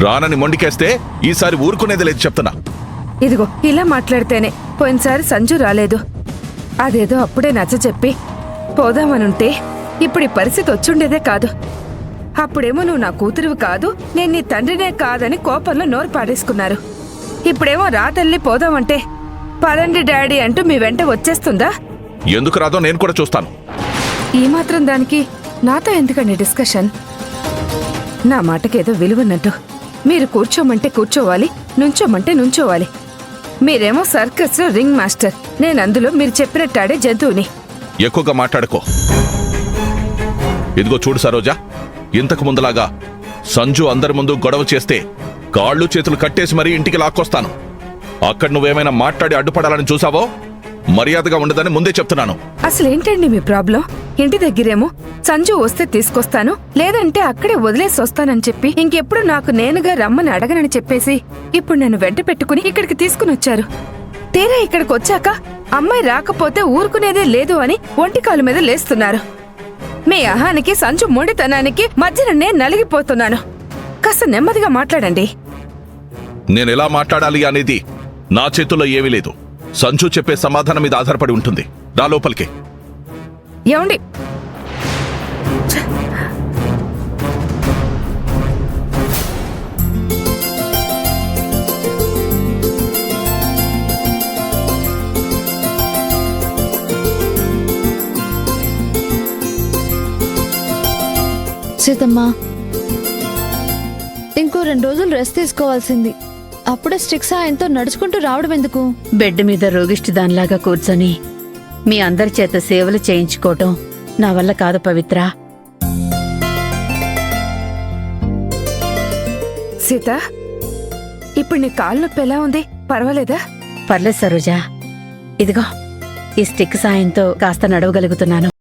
రానని మొండికేస్తే ఈసారి ఊరుకునేది లేదు చెప్తున్నా. ఇదిగో ఇలా మాట్లాడితేనే పోయినసారి సంజు రాలేదు. అదేదో అప్పుడే నచ్చ చెప్పి పోదామనుంటే ఇప్పుడు ఈ పరిస్థితి వచ్చుండేదే కాదు. అప్పుడేమో నువ్వు నా కూతురువి కాదు, నేను నీ తండ్రినే కాదని కోపంలో నోరు పాడేసుకున్నారు. ఇప్పుడేమో రా తల్లి పోదామంటే పదండి డాడీ అంటూ మీ వెంట వచ్చేస్తుందా? ఎందుకు రాదో నేను కూడా చూస్తాను. ఈ మాత్రం దానికి నాతో ఎందుకండి డిస్కషన్? నా మాటకేదో విలువన్నట్టు. మీరు కూర్చోమంటే కూర్చోవాలి, నుంచోమంటే నుంచోవాలి. మీరేమో సర్కస్ లో రింగ్ మాస్టర్, నేను అందులో మీరు చెప్పినట్టాడే జంతువుని. ఎక్కువగా మాట్లాడుకో. ఇదిగో చూడు సరోజా, ఇంతకు ముందులాగా సంజు అందరి ముందు గొడవ చేస్తే కాళ్ళు చేతులు కట్టేసి మరీ ఇంటికి లాక్కొస్తాను. అక్కడ నువ్వేమైనా మాట్లాడి అడ్డుపడాలని చూసావో మర్యాదగా ఉండదని ముందే చెప్తున్నాను. అసలేంటండి మీ ప్రాబ్లం? ఇంటి దగ్గరేమో సంజు వస్తే తీసుకొస్తాను, లేదంటే అక్కడే వదిలేసి వస్తానని చెప్పి ఇంకెప్పుడు నాకు నేనుగా రమ్మని అడగనని చెప్పేసి ఇప్పుడు నన్ను వెంట పెట్టుకుని ఇక్కడికి తీసుకుని వచ్చారు. తీరా ఇక్కడికి వచ్చాక అమ్మాయి రాకపోతే ఊరుకునేదే లేదు అని ఒంటికాలు మీద లేస్తున్నారు. మీ అహానికి సంజు మొండితనానికి మధ్యన నేను నలిగిపోతున్నాను. కాస్త నెమ్మదిగా మాట్లాడండి. నేనెలా మాట్లాడాలి అనేది నా చేతుల్లో ఏమీ లేదు. సంజు చెప్పే సమాధానం మీద ఆధారపడి ఉంటుంది. రా లోపలికి. ఏమండి? సీతమ్మా, ఇంకో 2 రోజులు రెస్ట్ తీసుకోవాల్సింది. అప్పుడే స్టిక్ సాయంతో నడుచుకుంటూ రావడం ఎందుకు? బెడ్ మీద రోగిష్టి దానిలాగా కూర్చొని మీ అందరి చేత సేవలు చేయించుకోవటం నా వల్ల కాదు పవిత్ర. సీత, ఇప్పుడు నీ కాలు నొప్పి ఎలా ఉంది? పర్వాలేదా? పర్లేదు సరోజా, ఇదిగో ఈ స్టిక్ సాయంతో కాస్త నడవగలుగుతున్నాను.